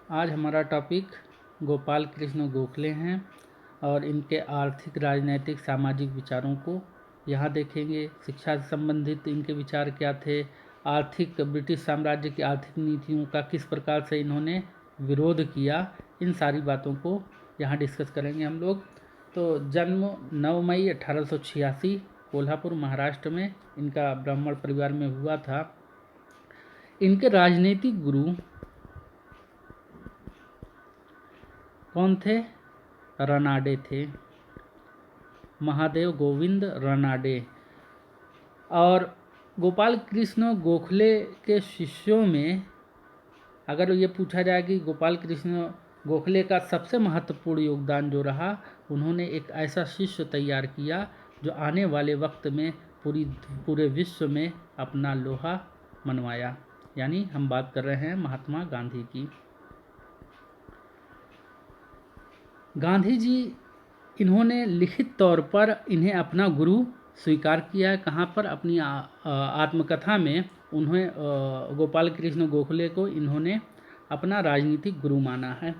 आज हमारा टॉपिक गोपाल कृष्ण गोखले हैं और इनके आर्थिक, राजनैतिक, सामाजिक विचारों को यहाँ देखेंगे। शिक्षा से संबंधित इनके विचार क्या थे, आर्थिक, ब्रिटिश साम्राज्य की आर्थिक नीतियों का किस प्रकार से इन्होंने विरोध किया, इन सारी बातों को यहाँ डिस्कस करेंगे हम लोग। तो जन्म 9 मई 1886 कोल्हापुर महाराष्ट्र में इनका ब्राह्मण परिवार में हुआ था। इनके राजनीतिक गुरु कौन थे? रनाडे थे, महादेव गोविंद रनाडे। और गोपाल कृष्ण गोखले के शिष्यों में अगर ये पूछा जाए कि गोपाल कृष्ण गोखले का सबसे महत्वपूर्ण योगदान जो रहा, उन्होंने एक ऐसा शिष्य तैयार किया जो आने वाले वक्त में पूरे विश्व में अपना लोहा मनवाया। यानी हम बात कर रहे हैं महात्मा गांधी की। गांधी जी, इन्होंने लिखित तौर पर इन्हें अपना गुरु स्वीकार किया है। कहाँ पर? अपनी आत्मकथा में उन्हें गोपाल कृष्ण गोखले को इन्होंने अपना राजनीतिक गुरु माना है।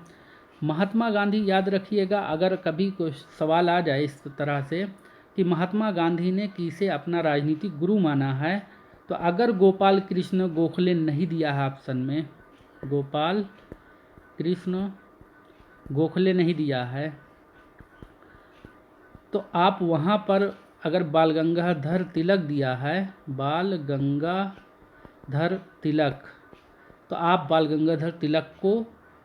महात्मा गांधी, याद रखिएगा, अगर कभी कोई सवाल आ जाए इस तरह से कि महात्मा गांधी ने किसे अपना राजनीतिक गुरु माना है, तो अगर गोपाल कृष्ण गोखले नहीं दिया है ऑप्शन में, गोपाल कृष्ण गोखले नहीं दिया है, तो आप वहाँ पर अगर बाल गंगाधर तिलक दिया है, बाल गंगाधर तिलक, तो आप बाल गंगाधर तिलक को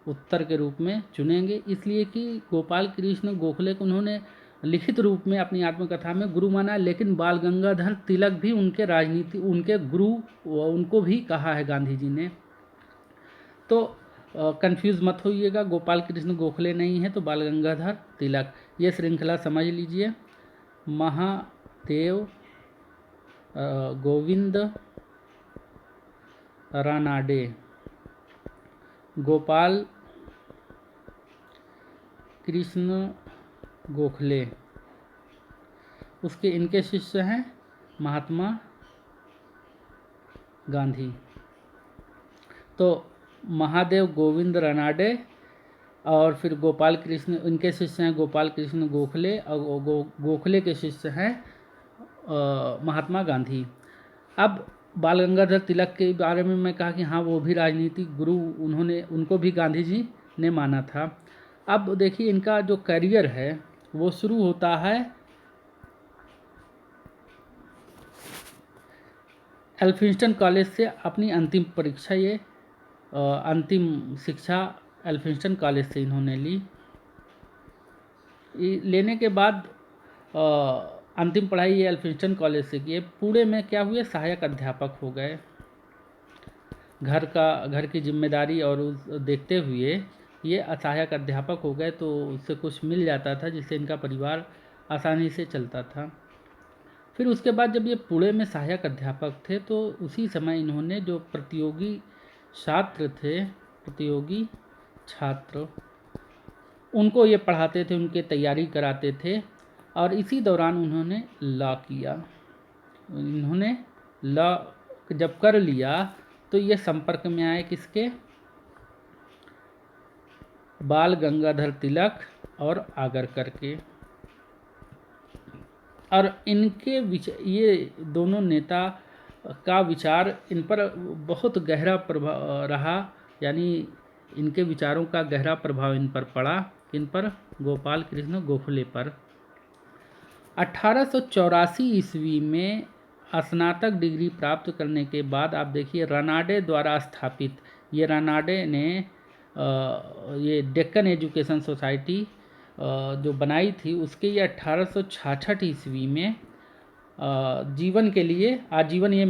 उत्तर के रूप में चुनेंगे। इसलिए कि गोपाल कृष्ण गोखले को उन्होंने लिखित रूप में अपनी आत्मकथा में गुरु माना, लेकिन बाल गंगाधर तिलक भी उनके राजनीति, उनके गुरु, उनको भी कहा है गांधी जी ने। तो कंफ्यूज मत होइएगा, गोपाल कृष्ण गोखले नहीं है तो बाल गंगाधर तिलक। ये श्रृंखला समझ लीजिए। महादेव गोविंद रानाडे, गोपाल कृष्ण गोखले, उसके इनके शिष्य हैं महात्मा गांधी। तो महादेव गोविंद रानाडे और फिर गोपाल कृष्ण, इनके शिष्य हैं गोपाल कृष्ण गोखले, और गोखले के शिष्य हैं महात्मा गांधी। अब बाल गंगाधर तिलक के बारे में मैं कहा कि हाँ, वो भी राजनीतिक गुरु, उनको भी गांधी जी ने माना था। अब देखिए, इनका जो करियर है वो शुरू होता है एल्फिंस्टन कॉलेज से। अपनी अंतिम परीक्षा, ये अंतिम शिक्षा एल्फिंस्टन कॉलेज से इन्होंने ली। लेने के बाद अंतिम पढ़ाई ये एल्फिंस्टन कॉलेज से किए। पुणे में क्या हुए? सहायक अध्यापक हो गए। घर की जिम्मेदारी और देखते हुए ये सहायक अध्यापक हो गए, तो उससे कुछ मिल जाता था जिससे इनका परिवार आसानी से चलता था। फिर उसके बाद जब ये पुणे में सहायक अध्यापक थे, तो उसी समय इन्होंने जो प्रतियोगी छात्र उनको ये पढ़ाते थे, उनके तैयारी कराते थे। और इसी दौरान उन्होंने लॉ किया। इन्होंने लॉ जब कर लिया तो ये संपर्क में आए किसके? बाल गंगाधर तिलक और आगरकर के। और इनके ये दोनों नेता का विचार इन पर बहुत गहरा प्रभाव रहा, यानी इनके विचारों का गहरा प्रभाव इन पर पड़ा। इन पर? गोपाल कृष्ण गोखले पर। 1884 ईस्वी में स्नातक डिग्री प्राप्त करने के बाद आप देखिए, रनाडे द्वारा स्थापित, ये रनाडे ने ये डेक्कन एजुकेशन सोसाइटी जो बनाई थी, उसके ये 1866 ईस्वी में जीवन के लिए आजीवन ये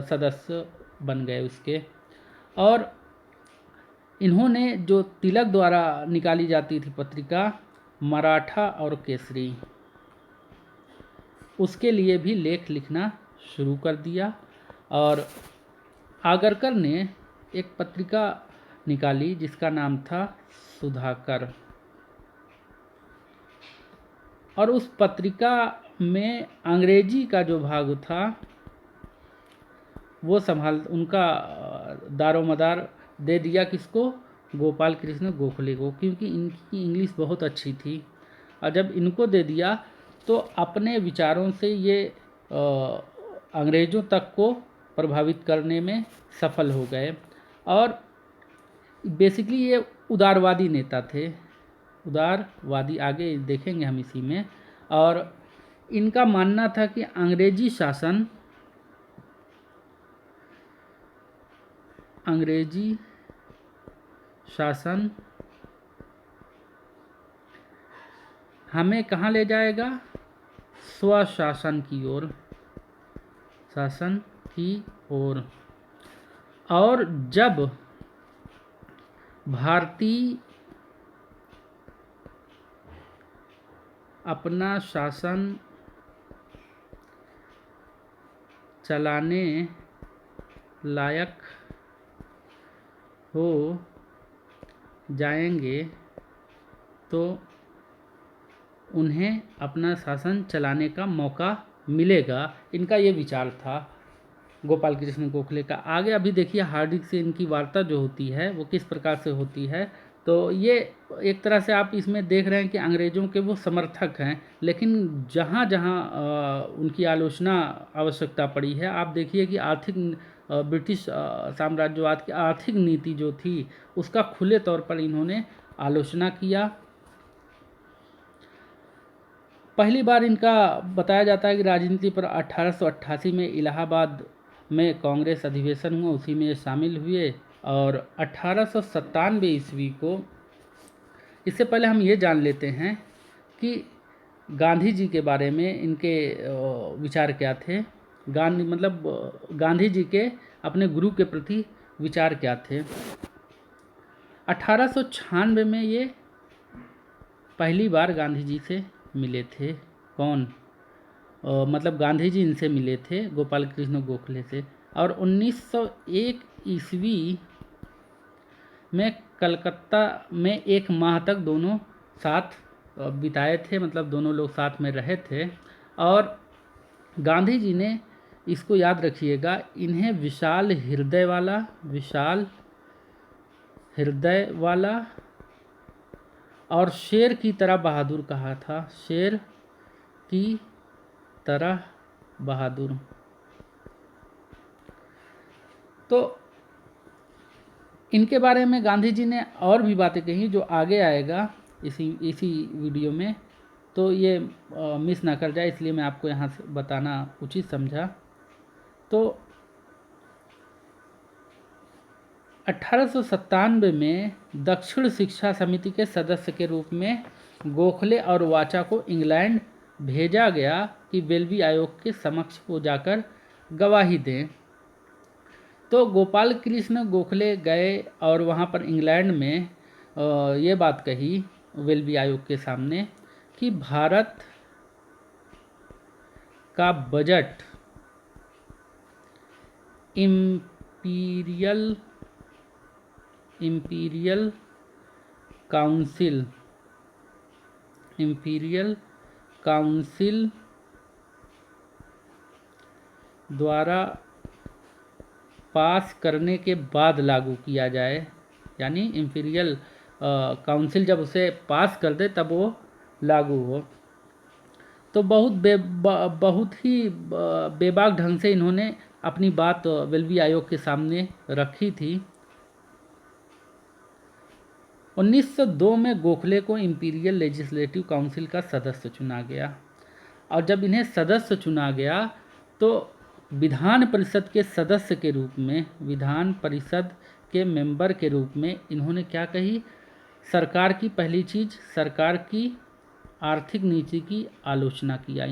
सदस्य बन गए उसके। और इन्होंने जो तिलक द्वारा निकाली जाती थी पत्रिका मराठा और केसरी, उसके लिए भी लेख लिखना शुरू कर दिया। और आगरकर ने एक पत्रिका निकाली जिसका नाम था सुधाकर, और उस पत्रिका में अंग्रेजी का जो भाग था वो उनका दारोमदार दे दिया किसको? गोपाल कृष्ण गोखले को, क्योंकि इनकी इंग्लिश बहुत अच्छी थी। और जब इनको दे दिया तो अपने विचारों से ये अंग्रेज़ों तक को प्रभावित करने में सफल हो गए। और बेसिकली ये उदारवादी नेता थे, उदारवादी, आगे देखेंगे हम इसी में। और इनका मानना था कि अंग्रेजी शासन हमें कहाँ ले जाएगा, स्वशासन की ओर, शासन की ओर। और जब भारतीय अपना शासन चलाने लायक हो जाएंगे तो उन्हें अपना शासन चलाने का मौका मिलेगा। इनका ये विचार था गोपाल कृष्ण गोखले का। आगे अभी देखिए हार्दिक से इनकी वार्ता जो होती है वो किस प्रकार से होती है। तो ये एक तरह से आप इसमें देख रहे हैं कि अंग्रेज़ों के वो समर्थक हैं, लेकिन जहाँ जहाँ उनकी आलोचना आवश्यकता पड़ी है, आप देखिए कि आर्थिक ब्रिटिश साम्राज्यवाद की आर्थिक नीति जो थी उसका खुले तौर पर इन्होंने आलोचना किया। पहली बार इनका बताया जाता है कि राजनीति पर 1888 में इलाहाबाद में कांग्रेस अधिवेशन हुआ, उसी में ये शामिल हुए। और 1897 ईस्वी को, इससे पहले हम ये जान लेते हैं कि गांधी जी के बारे में इनके विचार क्या थे। गांधी जी के अपने गुरु के प्रति विचार क्या थे। 1896 में ये पहली बार गांधी जी से मिले थे। कौन? मतलब गांधी जी इनसे मिले थे, गोपाल कृष्ण गोखले से। और 1901 ईस्वी में कलकत्ता में 1 माह तक दोनों साथ बिताए थे, मतलब दोनों लोग साथ में रहे थे। और गांधी जी ने, इसको याद रखिएगा, इन्हें विशाल हृदय वाला और शेर की तरह बहादुर कहा था। शेर की तरह बहादुर। तो इनके बारे में गांधी जी ने और भी बातें कही जो आगे आएगा इसी वीडियो में, तो ये मिस ना कर जाए, इसलिए मैं आपको यहाँ से बताना उचित समझा। तो 1897 में दक्षिण शिक्षा समिति के सदस्य के रूप में गोखले और वाचा को इंग्लैंड भेजा गया कि वेल्बी आयोग के समक्ष वो जाकर गवाही दें। तो गोपाल कृष्ण गोखले गए और वहाँ पर इंग्लैंड में ये बात कही वेल्बी आयोग के सामने कि भारत का बजट इम्पीरियल काउंसिल द्वारा पास करने के बाद लागू किया जाए, यानी इम्पीरियल काउंसिल जब उसे पास कर दे तब वो लागू हो। तो बहुत ही बेबाक ढंग से इन्होंने अपनी बात वेल्बी आयोग के सामने रखी थी। 1902 में गोखले को इम्पीरियल लेजिस्लेटिव काउंसिल का सदस्य चुना गया। और जब इन्हें सदस्य चुना गया तो विधान परिषद के सदस्य के रूप में, विधान परिषद के मेंबर के रूप में इन्होंने क्या कही? सरकार की पहली चीज़, सरकार की आर्थिक नीति की आलोचना किया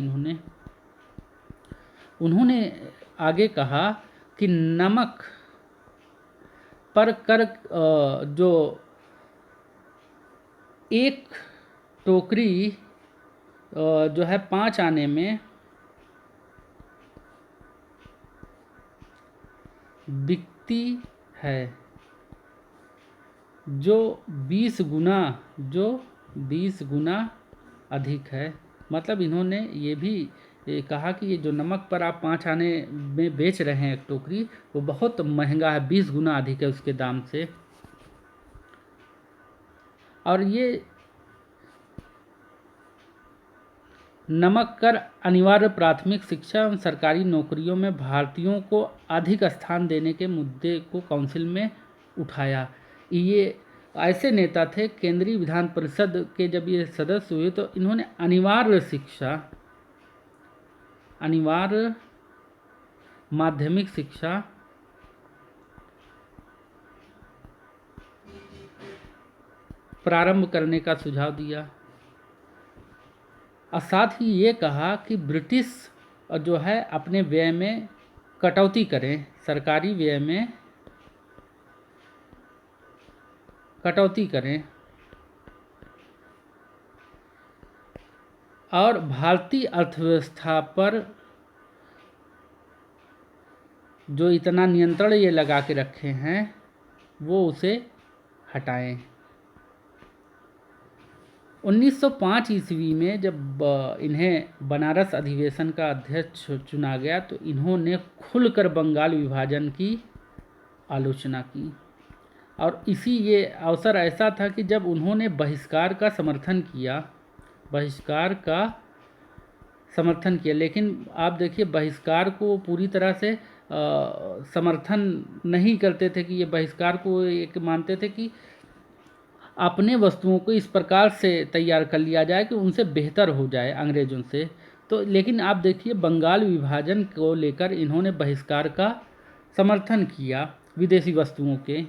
उन्होंने आगे कहा कि नमक पर कर जो 1 टोकरी जो है 5 आने में बिकती है, जो 20 गुना अधिक है। मतलब इन्होंने ये भी कहा कि ये जो नमक पर आप 5 आने में बेच रहे हैं 1 टोकरी, वो बहुत महंगा है, 20 गुना अधिक है उसके दाम से। और ये नमक कर अनिवार्य प्राथमिक शिक्षा एवं सरकारी नौकरियों में भारतीयों को अधिक स्थान देने के मुद्दे को काउंसिल में उठाया। ये ऐसे नेता थे, केंद्रीय विधान परिषद के जब ये सदस्य हुए तो इन्होंने अनिवार्य माध्यमिक शिक्षा प्रारंभ करने का सुझाव दिया और साथ ही ये कहा कि ब्रिटिश जो है अपने व्यय में कटौती करें, सरकारी व्यय में कटौती करें और भारतीय अर्थव्यवस्था पर जो इतना नियंत्रण ये लगा के रखे हैं वो उसे हटाएं। 1905 ईस्वी में जब इन्हें बनारस अधिवेशन का अध्यक्ष चुना गया तो इन्होंने खुलकर बंगाल विभाजन की आलोचना की और ये अवसर ऐसा था कि जब उन्होंने बहिष्कार का समर्थन किया, लेकिन आप देखिए बहिष्कार को पूरी तरह से समर्थन नहीं करते थे कि ये बहिष्कार को एक मानते थे कि अपने वस्तुओं को इस प्रकार से तैयार कर लिया जाए कि उनसे बेहतर हो जाए अंग्रेज़ों से। तो लेकिन आप देखिए बंगाल विभाजन को लेकर इन्होंने बहिष्कार का समर्थन किया, विदेशी वस्तुओं के,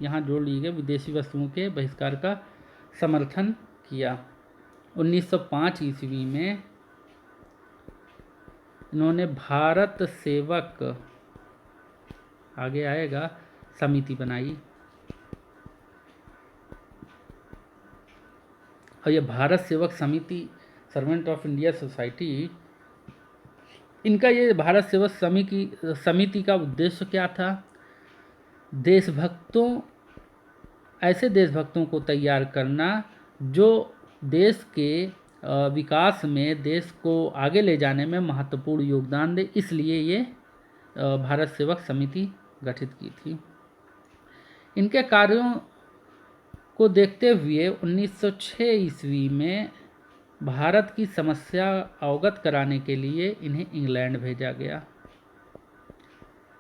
यहाँ जोड़ लीजिए, विदेशी वस्तुओं के बहिष्कार का समर्थन किया। 1905 ईस्वी में इन्होंने भारत सेवक, आगे आएगा, समिति बनाई और ये भारत सेवक समिति, सर्वेंट ऑफ इंडिया सोसाइटी, इनका ये भारत सेवक समिति का उद्देश्य क्या था? ऐसे देशभक्तों को तैयार करना जो देश के विकास में, देश को आगे ले जाने में महत्वपूर्ण योगदान दे, इसलिए ये भारत सेवक समिति गठित की थी। इनके कार्यों को देखते हुए 1906 ईस्वी में भारत की समस्या अवगत कराने के लिए इन्हें इंग्लैंड भेजा गया।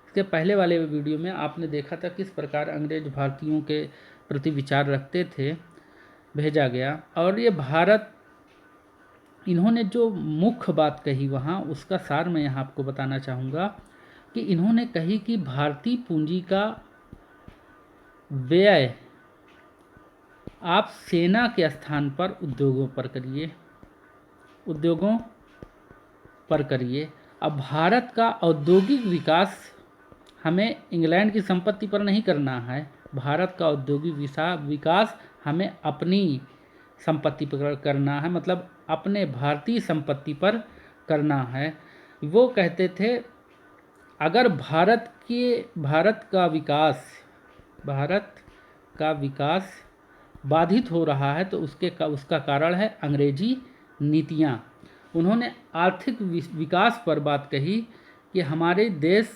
इसके पहले वाले वीडियो में आपने देखा था किस प्रकार अंग्रेज भारतीयों के प्रति विचार रखते थे, भेजा गया। और ये भारत, इन्होंने जो मुख्य बात कही वहाँ, उसका सार मैं यहाँ आपको बताना चाहूँगा कि इन्होंने कही कि भारतीय पूंजी का व्यय आप सेना के स्थान पर उद्योगों पर करिए। अब भारत का औद्योगिक विकास हमें इंग्लैंड की संपत्ति पर नहीं करना है, भारत का औद्योगिक विकास हमें अपनी संपत्ति पर करना है, मतलब अपने भारतीय संपत्ति पर करना है। वो कहते थे अगर भारत का विकास बाधित हो रहा है तो उसका कारण है अंग्रेजी नीतियाँ। उन्होंने आर्थिक विकास पर बात कही कि हमारे देश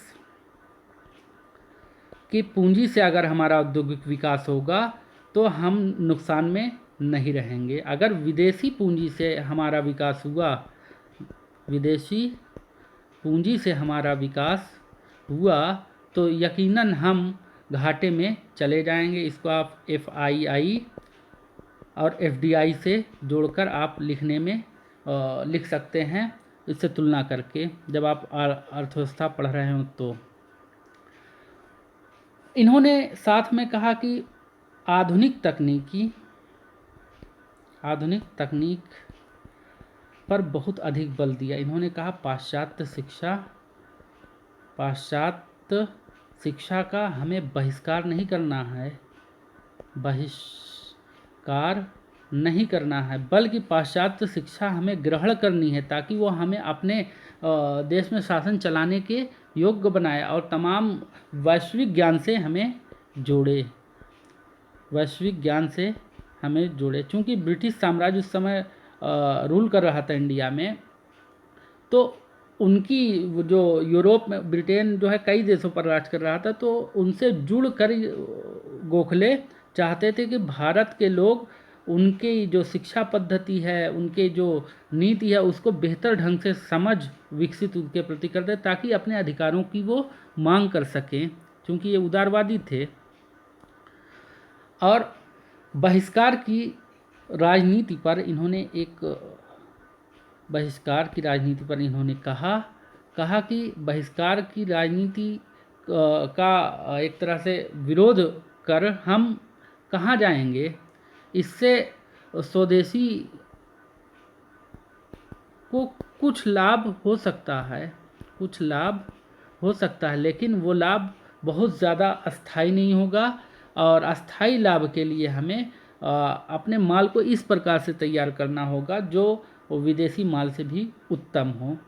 की पूंजी से अगर हमारा औद्योगिक विकास होगा तो हम नुकसान में नहीं रहेंगे। अगर विदेशी पूंजी से हमारा विकास हुआ तो यकीनन हम घाटे में चले जाएंगे। इसको आप FII और FDI से जोड़कर आप लिख सकते हैं, इससे तुलना करके, जब आप अर्थव्यवस्था पढ़ रहे हो तो। इन्होंने साथ में कहा कि आधुनिक तकनीक पर बहुत अधिक बल दिया। इन्होंने कहा पाश्चात्य शिक्षा का हमें बहिष्कार नहीं करना है, बल्कि पाश्चात्य शिक्षा हमें ग्रहण करनी है ताकि वो हमें अपने देश में शासन चलाने के योग्य बनाए और तमाम वैश्विक ज्ञान से हमें जोड़े। चूँकि ब्रिटिश साम्राज्य उस समय रूल कर रहा था इंडिया में, तो उनकी जो यूरोप में, ब्रिटेन जो है कई देशों पर राज कर रहा था, तो उनसे जुड़ कर गोखले चाहते थे कि भारत के लोग उनकी जो शिक्षा पद्धति है, उनके जो नीति है, उसको बेहतर ढंग से समझ विकसित उनके प्रति कर दे, ताकि अपने अधिकारों की वो मांग कर सकें, क्योंकि ये उदारवादी थे। और बहिष्कार की राजनीति पर इन्होंने बहिष्कार की राजनीति पर इन्होंने कहा कि बहिष्कार की राजनीति का एक तरह से विरोध कर हम कहाँ जाएंगे, इससे स्वदेशी को कुछ लाभ हो सकता है, लेकिन वो लाभ बहुत ज़्यादा अस्थाई नहीं होगा, और अस्थाई लाभ के लिए हमें अपने माल को इस प्रकार से तैयार करना होगा जो विदेशी माल से भी उत्तम हो।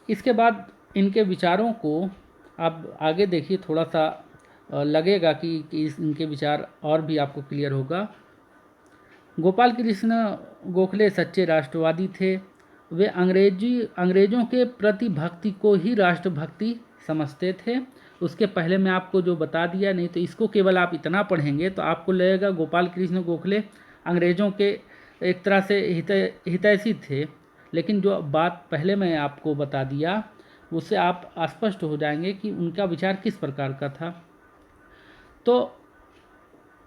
इसके बाद इनके विचारों को आप आगे देखिए, थोड़ा सा लगेगा कि इनके विचार और भी आपको क्लियर होगा। गोपाल कृष्ण गोखले सच्चे राष्ट्रवादी थे। वे अंग्रेजों के प्रति भक्ति को ही राष्ट्रभक्ति समझते थे। उसके पहले मैं आपको जो बता दिया, नहीं तो इसको केवल आप इतना पढ़ेंगे तो आपको लगेगा गोपाल कृष्ण गोखले अंग्रेजों के एक तरह से हितैषी थे, लेकिन जो बात पहले मैं आपको बता दिया उससे आप स्पष्ट हो जाएंगे कि उनका विचार किस प्रकार का था। तो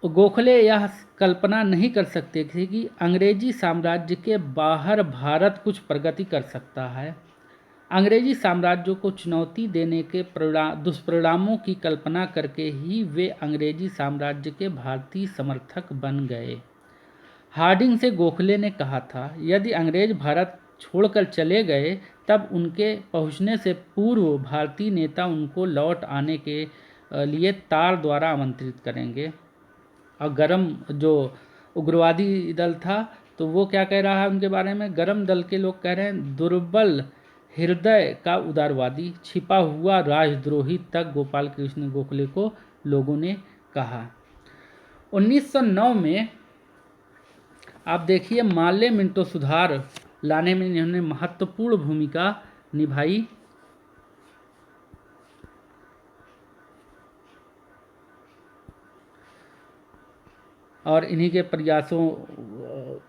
गोखले यह कल्पना नहीं कर सकते थे कि अंग्रेजी साम्राज्य के बाहर भारत कुछ प्रगति कर सकता है। अंग्रेजी साम्राज्य को चुनौती देने के दुष्परिणामों की कल्पना करके ही वे अंग्रेजी साम्राज्य के भारतीय समर्थक बन गए। हार्डिंग से गोखले ने कहा था, यदि अंग्रेज भारत छोड़कर चले गए तब उनके पहुंचने से पूर्व भारतीय नेता उनको लौट आने के लिए तार द्वारा आमंत्रित करेंगे। और गरम जो उग्रवादी दल था तो वो क्या कह रहा है उनके बारे में, गरम दल के लोग कह रहे हैं, दुर्बल हृदय का उदारवादी, छिपा हुआ राजद्रोही तक गोपाल कृष्ण गोखले को लोगों ने कहा। 1909 में आप देखिए माल्य मिंटो सुधार लाने में इन्होंने महत्वपूर्ण भूमिका निभाई। और इन्हीं के प्रयासों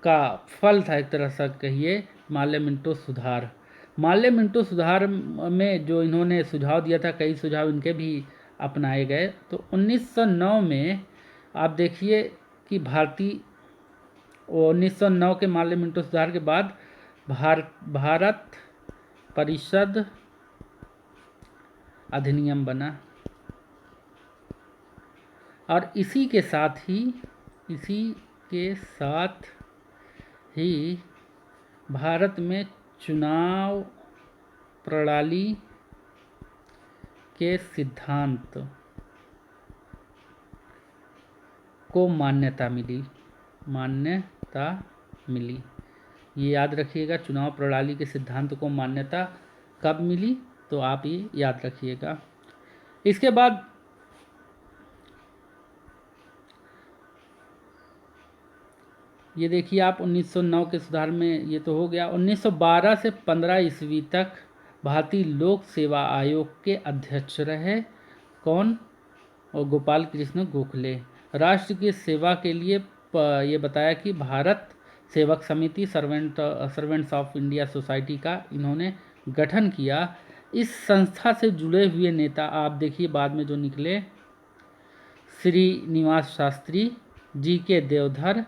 का फल था एक तरह से कहिए माल्य मिंटो सुधार। माल्य मिंटो सुधार में जो इन्होंने सुझाव दिया था, कई सुझाव इनके भी अपनाए गए। तो 1909 में आप देखिए कि 1909 के माल्य मिंटो सुधार के बाद भारत परिषद अधिनियम बना, और इसी के साथ ही भारत में चुनाव प्रणाली के सिद्धांत को मान्यता मिली। ये याद रखिएगा, चुनाव प्रणाली के सिद्धांत को मान्यता कब मिली, तो आप ये याद रखिएगा। इसके बाद ये देखिए आप 1909 के सुधार में ये तो हो गया। 1912 से 15 ईस्वी तक भारतीय लोक सेवा आयोग के अध्यक्ष रहे कौन, और गोपाल कृष्ण गोखले। राष्ट्र की सेवा के लिए ये बताया कि भारत सेवक समिति सर्वेंट्स ऑफ इंडिया सोसाइटी का इन्होंने गठन किया। इस संस्था से जुड़े हुए नेता आप देखिए बाद में जो निकले, श्रीनिवास शास्त्री, जी.के. देवधर,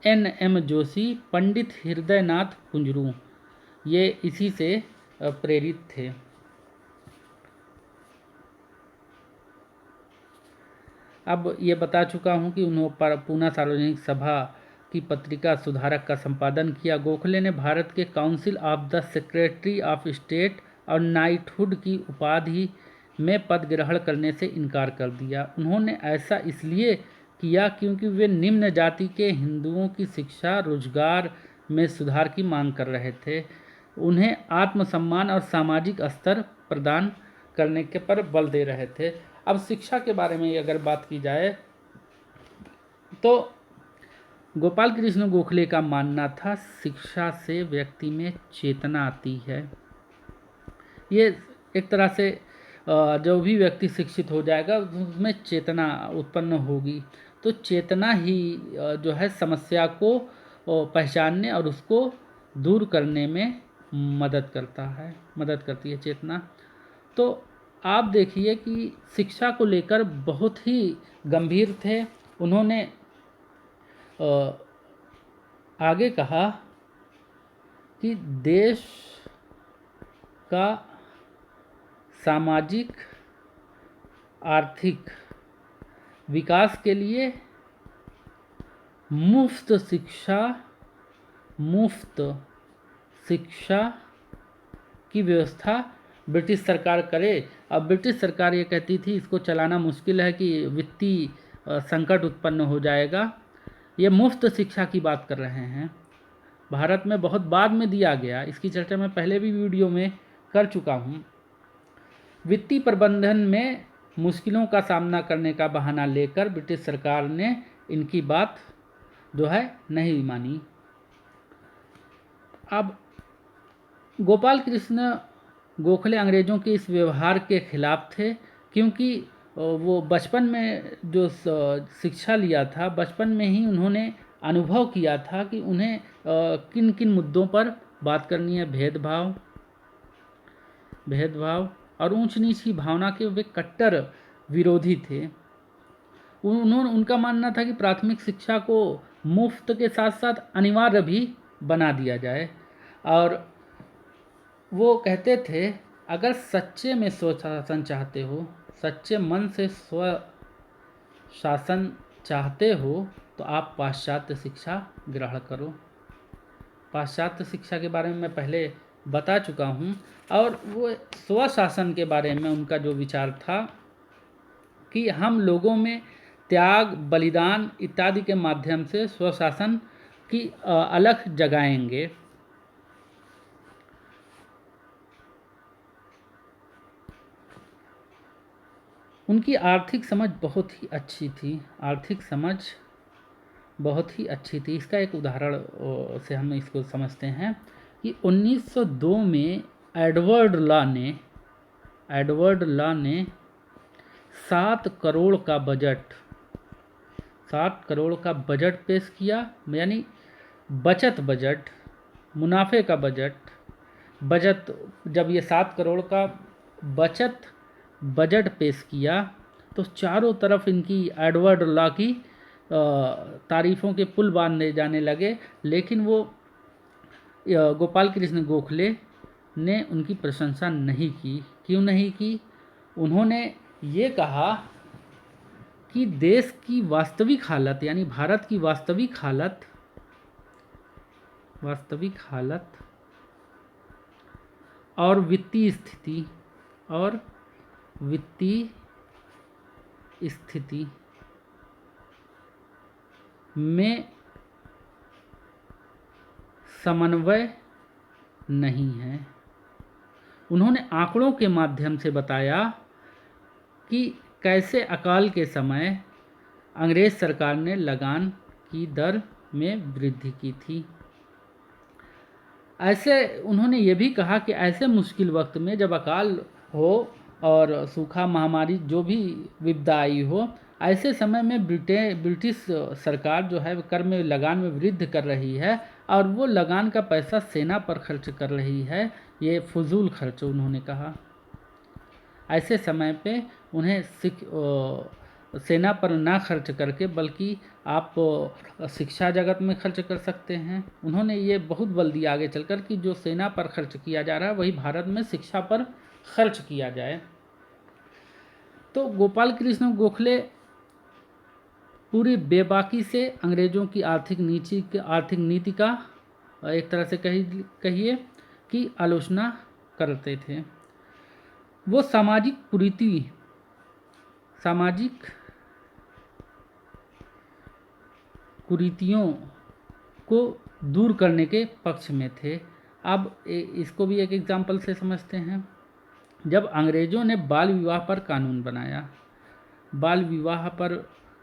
N.M. जोशी, पंडित हृदयनाथ कुंजरू, ये इसी से प्रेरित थे। अब ये बता चुका हूँ कि उन्होंने पूना सार्वजनिक सभा की पत्रिका सुधारक का संपादन किया। गोखले ने भारत के council of the secretary of state और नाइटहुड की उपाधि में पद ग्रहण करने से इनकार कर दिया। उन्होंने ऐसा इसलिए किया क्योंकि वे निम्न जाति के हिंदुओं की शिक्षा रोजगार में सुधार की मांग कर रहे थे। उन्हें आत्मसम्मान और सामाजिक स्तर प्रदान करने के पर बल दे रहे थे। अब शिक्षा के बारे में अगर बात की जाए तो गोपाल कृष्ण गोखले का मानना था शिक्षा से व्यक्ति में चेतना आती है। ये एक तरह से जो भी व्यक्ति शिक्षित हो जाएगा उसमें चेतना उत्पन्न होगी। तो चेतना ही जो है समस्या को पहचानने और उसको दूर करने में मदद करती है चेतना। तो आप देखिए कि शिक्षा को लेकर बहुत ही गंभीर थे। उन्होंने आगे कहा कि देश का सामाजिक आर्थिक विकास के लिए मुफ्त शिक्षा की व्यवस्था ब्रिटिश सरकार करे। अब ब्रिटिश सरकार ये कहती थी इसको चलाना मुश्किल है कि वित्तीय संकट उत्पन्न हो जाएगा। ये मुफ्त शिक्षा की बात कर रहे हैं। भारत में बहुत बाद में दिया गया, इसकी चर्चा मैं पहले भी वीडियो में कर चुका हूँ। वित्तीय प्रबंधन में मुश्किलों का सामना करने का बहाना लेकर ब्रिटिश सरकार ने इनकी बात जो है नहीं मानी। अब गोपाल कृष्ण गोखले अंग्रेज़ों के इस व्यवहार के खिलाफ थे, क्योंकि वो बचपन में जो शिक्षा लिया था, बचपन में ही उन्होंने अनुभव किया था कि उन्हें किन किन मुद्दों पर बात करनी है। भेदभाव और ऊंच नीच की भावना के वे कट्टर विरोधी थे। उनका मानना था कि प्राथमिक शिक्षा को मुफ्त के साथ साथ अनिवार्य भी बना दिया जाए। और वो कहते थे अगर सच्चे में स्वशासन चाहते हो, सच्चे मन से स्वशासन चाहते हो तो आप पाश्चात्य शिक्षा ग्रहण करो। पाश्चात्य शिक्षा के बारे में मैं पहले बता चुका हूँ। और वो स्वशासन के बारे में उनका जो विचार था कि हम लोगों में त्याग, बलिदान इत्यादि के माध्यम से स्वशासन की अलख जगाएंगे। उनकी आर्थिक समझ बहुत ही अच्छी थी। इसका एक उदाहरण से हम इसको समझते हैं कि 1902 में एडवर्ड लॉ ने 7 करोड़ का बजट पेश किया, यानी बचत बजट, मुनाफे का बजट। जब ये 7 करोड़ का बजट पेश किया तो चारों तरफ इनकी एडवर्ड लॉ की तारीफ़ों के पुल बांधे जाने लगे। लेकिन वो गोपाल कृष्ण गोखले ने उनकी प्रशंसा नहीं की। क्यों नहीं की? उन्होंने ये कहा कि देश की वास्तविक हालत, यानी भारत की वास्तविक हालत और वित्तीय स्थिति में समन्वय नहीं है। उन्होंने आंकड़ों के माध्यम से बताया कि कैसे अकाल के समय अंग्रेज सरकार ने लगान की दर में वृद्धि की थी। ऐसे उन्होंने ये भी कहा कि ऐसे मुश्किल वक्त में जब अकाल हो और सूखा, महामारी, जो भी विपदा आई हो, ऐसे समय में ब्रिटिश सरकार जो है कर में लगान में वृद्धि कर रही है और वो लगान का पैसा सेना पर खर्च कर रही है। ये फजूल खर्च उन्होंने कहा। ऐसे समय पे उन्हें सेना पर ना खर्च करके बल्कि आप शिक्षा जगत में खर्च कर सकते हैं। उन्होंने ये बहुत बल दिया आगे चलकर कि जो सेना पर खर्च किया जा रहा है वही भारत में शिक्षा पर खर्च किया जाए। तो गोपाल कृष्ण गोखले पूरी बेबाकी से अंग्रेज़ों की आर्थिक नीति का एक तरह से कहिए कि आलोचना करते थे। वो सामाजिक कुरीतियों को दूर करने के पक्ष में थे। अब इसको भी एक एग्जाम्पल से समझते हैं। जब अंग्रेज़ों ने बाल विवाह पर कानून बनाया, बाल विवाह पर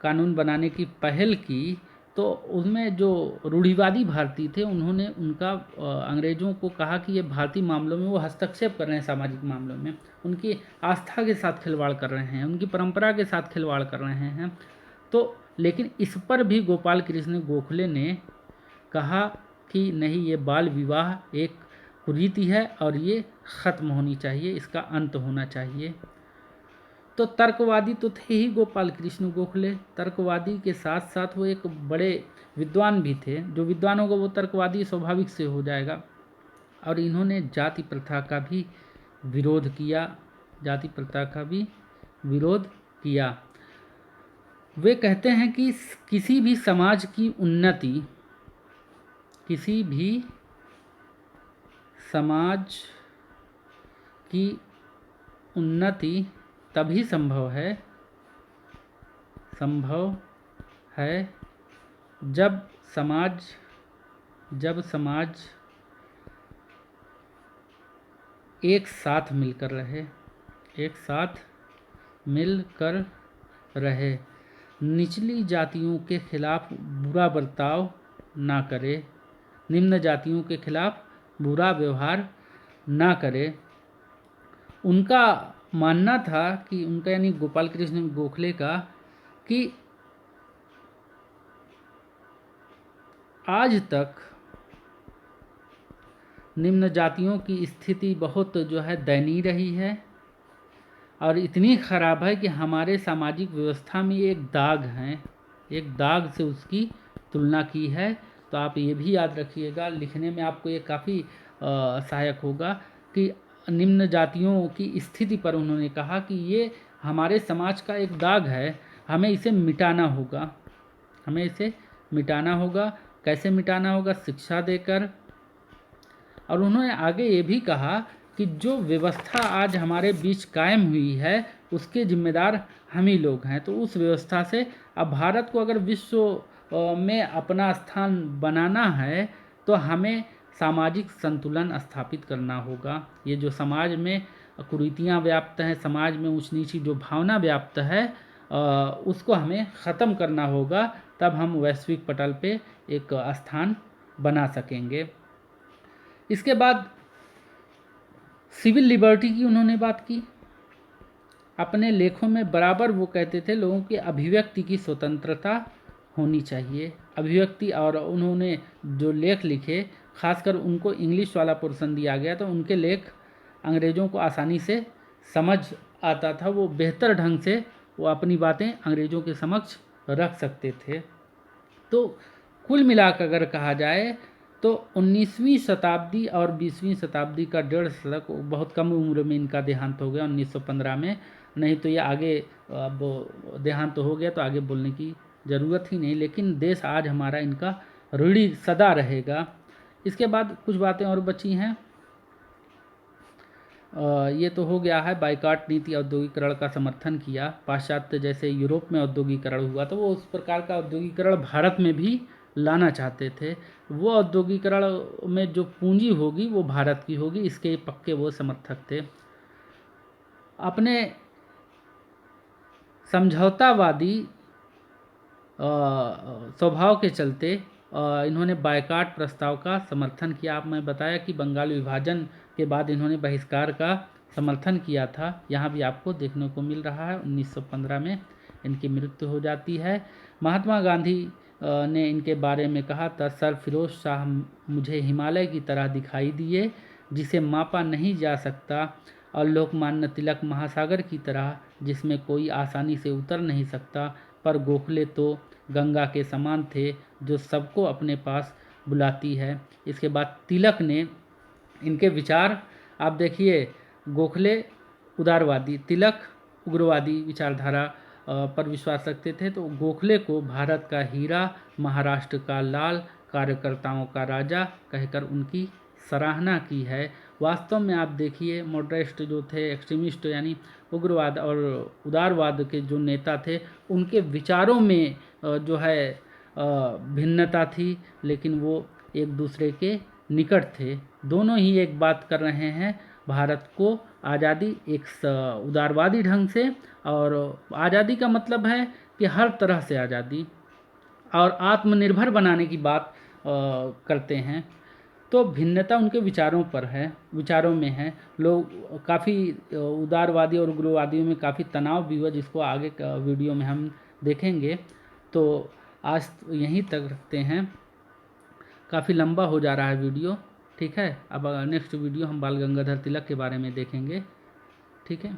कानून बनाने की पहल की, तो उसमें जो रूढ़िवादी भारतीय थे उन्होंने उनका अंग्रेज़ों को कहा कि ये भारतीय मामलों में वो हस्तक्षेप कर रहे हैं, सामाजिक मामलों में उनकी आस्था के साथ खिलवाड़ कर रहे हैं, उनकी परंपरा के साथ खिलवाड़ कर रहे हैं। तो लेकिन इस पर भी गोपाल कृष्ण गोखले ने कहा कि नहीं, ये बाल विवाह एक कुरीति है और ये ख़त्म होनी चाहिए, इसका अंत होना चाहिए। तो तर्कवादी तो थे ही गोपाल कृष्ण गोखले, तर्कवादी के साथ साथ वो एक बड़े विद्वान भी थे। जो विद्वान होगा वो तर्कवादी स्वाभाविक से हो जाएगा। और इन्होंने जाति प्रथा का भी विरोध किया, जाति प्रथा का भी विरोध किया। वे कहते हैं कि किसी भी समाज की उन्नति, किसी भी समाज की उन्नति तभी संभव है जब समाज एक साथ मिलकर रहे, निचली जातियों के खिलाफ बुरा बर्ताव ना करे, निम्न जातियों के खिलाफ बुरा व्यवहार ना करे। उनका मानना था कि उनका यानी गोपाल कृष्ण गोखले का कि आज तक निम्न जातियों की स्थिति बहुत जो है दयनीय रही है और इतनी ख़राब है कि हमारे सामाजिक व्यवस्था में एक दाग है, एक दाग से उसकी तुलना की है। तो आप ये भी याद रखिएगा, लिखने में आपको ये काफ़ी सहायक होगा कि निम्न जातियों की स्थिति पर उन्होंने कहा कि ये हमारे समाज का एक दाग है, हमें इसे मिटाना होगा। कैसे मिटाना होगा? शिक्षा देकर। और उन्होंने आगे ये भी कहा कि जो व्यवस्था आज हमारे बीच कायम हुई है उसके जिम्मेदार हम ही लोग हैं। तो उस व्यवस्था से अब भारत को अगर विश्व में अपना स्थान बनाना है तो हमें सामाजिक संतुलन स्थापित करना होगा। ये जो समाज में कुरीतियाँ व्याप्त हैं, समाज में ऊंच नीच की जो भावना व्याप्त है उसको हमें ख़त्म करना होगा, तब हम वैश्विक पटल पे एक स्थान बना सकेंगे। इसके बाद सिविल लिबर्टी की उन्होंने बात की। अपने लेखों में बराबर वो कहते थे लोगों की अभिव्यक्ति की स्वतंत्रता होनी चाहिए, अभिव्यक्ति। और उन्होंने जो लेख लिखे, खासकर उनको इंग्लिश वाला पोर्शन दिया गया तो उनके लेख अंग्रेज़ों को आसानी से समझ आता था, वो बेहतर ढंग से वो अपनी बातें अंग्रेज़ों के समक्ष रख सकते थे। तो कुल मिलाकर अगर कहा जाए तो 19वीं शताब्दी और 20वीं शताब्दी का डेढ़ दशक, बहुत कम उम्र में इनका देहांत हो गया 1915 में। नहीं तो ये आगे अब देहांत तो हो गया तो आगे बोलने की ज़रूरत ही नहीं, लेकिन देश आज हमारा इनका ऋणी सदा रहेगा। इसके बाद कुछ बातें और बची हैं। ये तो हो गया है, बाइकाट नीति, औद्योगिकरण का समर्थन किया। पाश्चात्य जैसे यूरोप में औद्योगिकरण हुआ तो वो उस प्रकार का औद्योगिकरण भारत में भी लाना चाहते थे। वो औद्योगिकरण में जो पूंजी होगी वो भारत की होगी, इसके पक्के वो समर्थक थे। अपने समझौतावादी स्वभाव के चलते इन्होंने बायकाट प्रस्ताव का समर्थन किया। आप मैं बताया कि बंगाल विभाजन के बाद इन्होंने बहिष्कार का समर्थन किया था। यहाँ भी आपको देखने को मिल रहा है। 1915 में इनकी मृत्यु हो जाती है। महात्मा गांधी ने इनके बारे में कहा था, सर फिरोज शाह मुझे हिमालय की तरह दिखाई दिए जिसे मापा नहीं जा सकता, और लोकमान्य तिलक महासागर की तरह जिसमें कोई आसानी से उतर नहीं सकता। पर गोखले तो गंगा के समान थे जो सबको अपने पास बुलाती है। इसके बाद तिलक ने इनके विचार आप देखिए, गोखले उदारवादी, तिलक उग्रवादी विचारधारा पर विश्वास रखते थे। तो गोखले को भारत का हीरा, महाराष्ट्र का लाल, कार्यकर्ताओं का राजा कहकर उनकी सराहना की है। वास्तव में आप देखिए, मॉडरेस्ट जो थे, एक्सट्रीमिस्ट यानी उग्रवाद और उदारवाद के जो नेता थे, उनके विचारों में जो है भिन्नता थी, लेकिन वो एक दूसरे के निकट थे। दोनों ही एक बात कर रहे हैं, भारत को आज़ादी एक उदारवादी ढंग से, और आज़ादी का मतलब है कि हर तरह से आज़ादी, और आत्मनिर्भर बनाने की बात करते हैं, तो भिन्नता उनके विचारों पर है, विचारों में है। लोग काफ़ी उदारवादी और उग्रवादियों में काफ़ी तनाव भी हुआ, जिसको आगे का वीडियो में हम देखेंगे। तो आज यहीं तक रखते हैं, काफ़ी लंबा हो जा रहा है वीडियो। ठीक है, अब नेक्स्ट वीडियो हम बाल गंगाधर तिलक के बारे में देखेंगे। ठीक है।